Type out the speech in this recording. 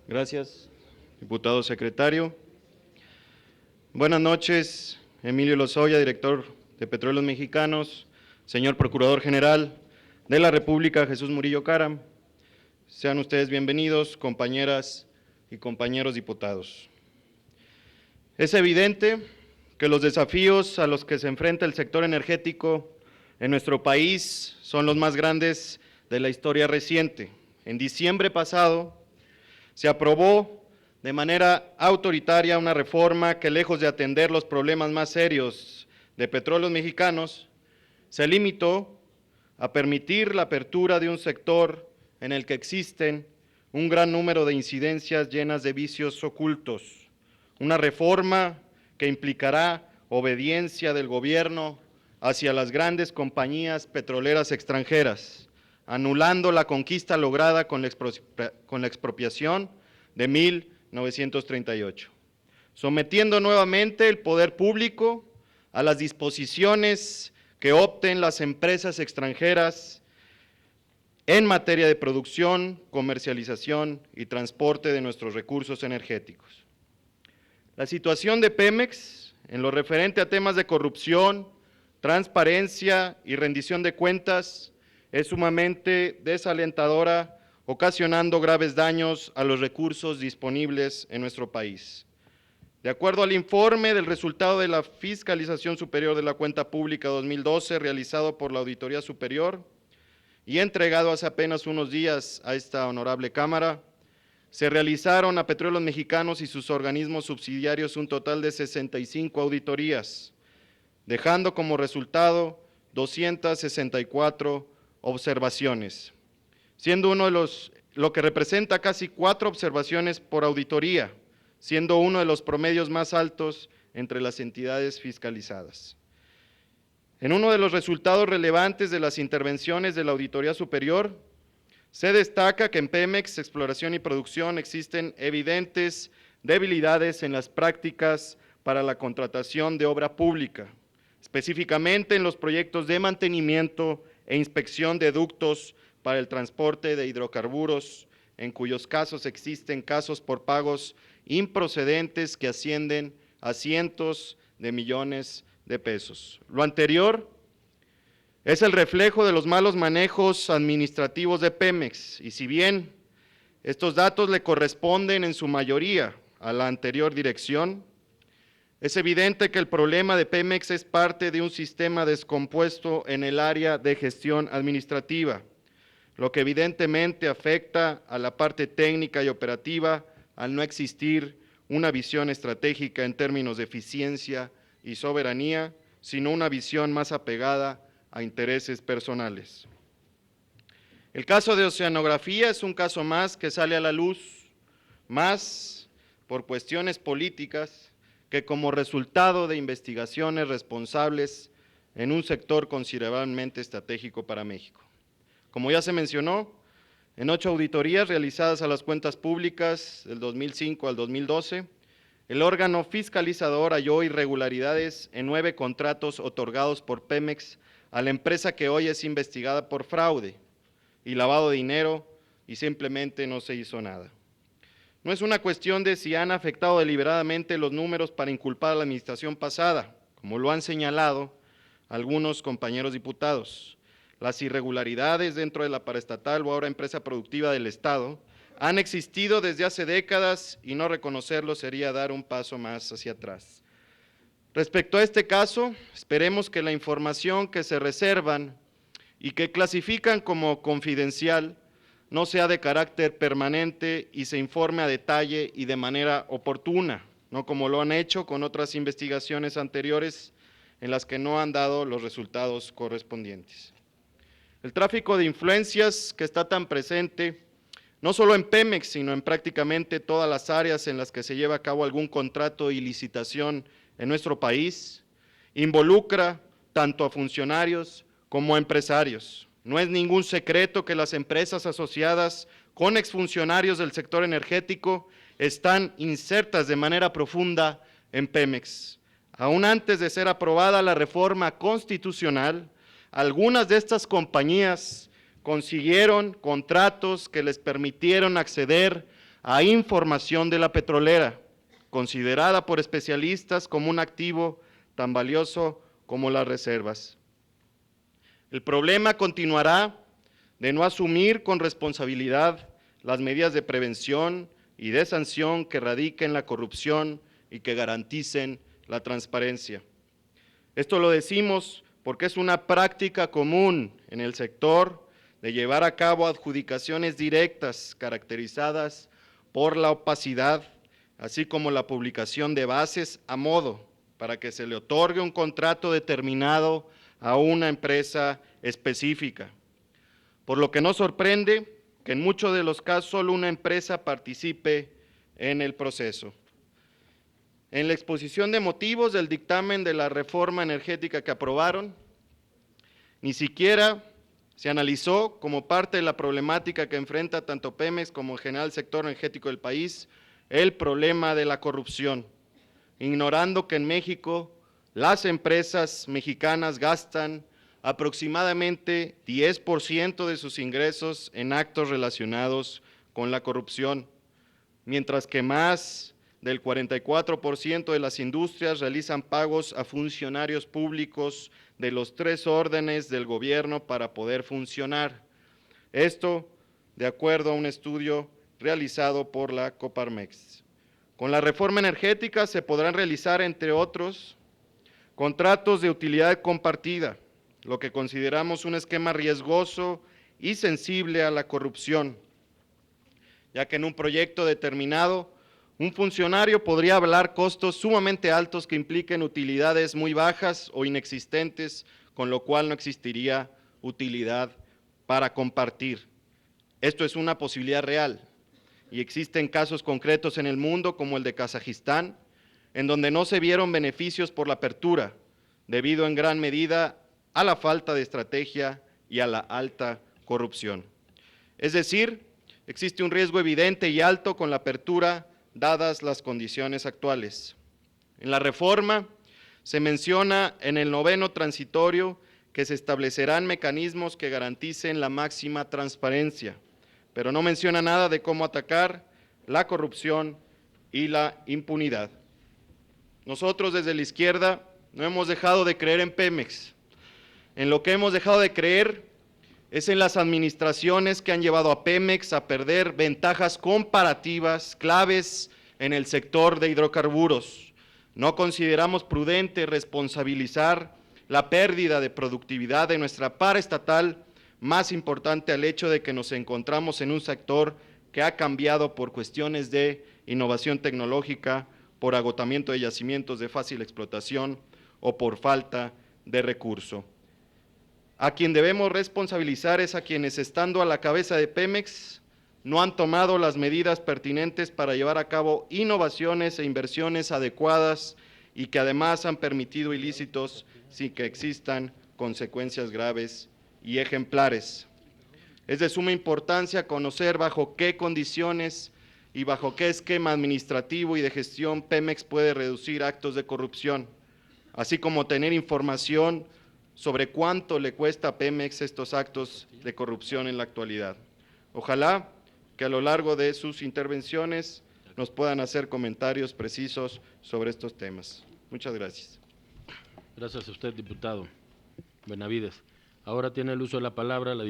Gracias, diputado secretario. Buenas noches, Emilio Lozoya, director de Petróleos Mexicanos, señor Procurador General de la República, Jesús Murillo Caram. Sean ustedes bienvenidos, compañeras y compañeros diputados. Es evidente que los desafíos a los que se enfrenta el sector energético en nuestro país son los más grandes de la historia reciente. En diciembre pasado se aprobó de manera autoritaria una reforma que, lejos de atender los problemas más serios de Petróleos Mexicanos, se limitó a permitir la apertura de un sector en el que existen un gran número de incidencias llenas de vicios ocultos. Una reforma que implicará obediencia del gobierno hacia las grandes compañías petroleras extranjeras, anulando la conquista lograda con la expropiación de 1938, sometiendo nuevamente el poder público a las disposiciones que opten las empresas extranjeras en materia de producción, comercialización y transporte de nuestros recursos energéticos. La situación de Pemex, en lo referente a temas de corrupción, transparencia y rendición de cuentas, es sumamente desalentadora, ocasionando graves daños a los recursos disponibles en nuestro país. De acuerdo al informe del resultado de la Fiscalización Superior de la Cuenta Pública 2012, realizado por la Auditoría Superior y entregado hace apenas unos días a esta honorable Cámara, se realizaron a Petróleos Mexicanos y sus organismos subsidiarios un total de 65 auditorías, dejando como resultado 264 observaciones, siendo lo que representa casi 4 observaciones por auditoría, siendo uno de los promedios más altos entre las entidades fiscalizadas. En uno de los resultados relevantes de las intervenciones de la Auditoría Superior, se destaca que en Pemex Exploración y Producción existen evidentes debilidades en las prácticas para la contratación de obra pública, específicamente en los proyectos de mantenimiento e inspección de ductos para el transporte de hidrocarburos, en cuyos casos existen casos por pagos improcedentes que ascienden a cientos de millones de pesos. Lo anterior es el reflejo de los malos manejos administrativos de Pemex, y si bien estos datos le corresponden en su mayoría a la anterior dirección, es evidente que el problema de Pemex es parte de un sistema descompuesto en el área de gestión administrativa, lo que evidentemente afecta a la parte técnica y operativa al no existir una visión estratégica en términos de eficiencia y soberanía, sino una visión más apegada a intereses personales. El caso de Oceanografía es un caso más que sale a la luz, más por cuestiones políticas que como resultado de investigaciones responsables en un sector considerablemente estratégico para México. Como ya se mencionó, en 8 auditorías realizadas a las cuentas públicas del 2005 al 2012, el órgano fiscalizador halló irregularidades en 9 contratos otorgados por Pemex a la empresa que hoy es investigada por fraude y lavado de dinero, y simplemente no se hizo nada. No es una cuestión de si han afectado deliberadamente los números para inculpar a la administración pasada, como lo han señalado algunos compañeros diputados. Las irregularidades dentro de la paraestatal o ahora empresa productiva del Estado han existido desde hace décadas y no reconocerlo sería dar un paso más hacia atrás. Respecto a este caso, esperemos que la información que se reservan y que clasifican como confidencial no sea de carácter permanente y se informe a detalle y de manera oportuna, no como lo han hecho con otras investigaciones anteriores en las que no han dado los resultados correspondientes. El tráfico de influencias que está tan presente, no solo en Pemex, sino en prácticamente todas las áreas en las que se lleva a cabo algún contrato y licitación en nuestro país, involucra tanto a funcionarios como a empresarios. No es ningún secreto que las empresas asociadas con exfuncionarios del sector energético están insertas de manera profunda en Pemex. Aún antes de ser aprobada la reforma constitucional, algunas de estas compañías consiguieron contratos que les permitieron acceder a información de la petrolera, considerada por especialistas como un activo tan valioso como las reservas. El problema continuará de no asumir con responsabilidad las medidas de prevención y de sanción que radiquen la corrupción y que garanticen la transparencia. Esto lo decimos porque es una práctica común en el sector de llevar a cabo adjudicaciones directas caracterizadas por la opacidad, así como la publicación de bases a modo para que se le otorgue un contrato determinado a una empresa específica. Por lo que no sorprende que en muchos de los casos solo una empresa participe en el proceso. En la exposición de motivos del dictamen de la reforma energética que aprobaron, ni siquiera se analizó como parte de la problemática que enfrenta tanto Pemex como en general el sector energético del país, el problema de la corrupción, ignorando que en México las empresas mexicanas gastan aproximadamente 10% de sus ingresos en actos relacionados con la corrupción, mientras que más del 44% de las industrias realizan pagos a funcionarios públicos de los 3 órdenes del gobierno para poder funcionar. Esto de acuerdo a un estudio realizado por la Coparmex. Con la reforma energética se podrán realizar, entre otros, contratos de utilidad compartida, lo que consideramos un esquema riesgoso y sensible a la corrupción, ya que en un proyecto determinado, un funcionario podría avalar costos sumamente altos que impliquen utilidades muy bajas o inexistentes, con lo cual no existiría utilidad para compartir. Esto es una posibilidad real y existen casos concretos en el mundo, como el de Kazajistán, en donde no se vieron beneficios por la apertura, debido en gran medida a la falta de estrategia y a la alta corrupción. Es decir, existe un riesgo evidente y alto con la apertura, dadas las condiciones actuales. En la reforma se menciona en el 9º transitorio que se establecerán mecanismos que garanticen la máxima transparencia, pero no menciona nada de cómo atacar la corrupción y la impunidad. Nosotros desde la izquierda no hemos dejado de creer en Pemex. En lo que hemos dejado de creer es en las administraciones que han llevado a Pemex a perder ventajas comparativas claves en el sector de hidrocarburos. No consideramos prudente responsabilizar la pérdida de productividad de nuestra paraestatal, más importante al hecho de que nos encontramos en un sector que ha cambiado por cuestiones de innovación tecnológica, por agotamiento de yacimientos de fácil explotación o por falta de recurso. A quien debemos responsabilizar es a quienes, estando a la cabeza de Pemex, no han tomado las medidas pertinentes para llevar a cabo innovaciones e inversiones adecuadas y que además han permitido ilícitos sin que existan consecuencias graves y ejemplares. Es de suma importancia conocer bajo qué condiciones y bajo qué esquema administrativo y de gestión Pemex puede reducir actos de corrupción, así como tener información sobre cuánto le cuesta a Pemex estos actos de corrupción en la actualidad. Ojalá que a lo largo de sus intervenciones nos puedan hacer comentarios precisos sobre estos temas. Muchas gracias. Gracias a usted, diputado Benavides. Ahora tiene el uso de la palabra la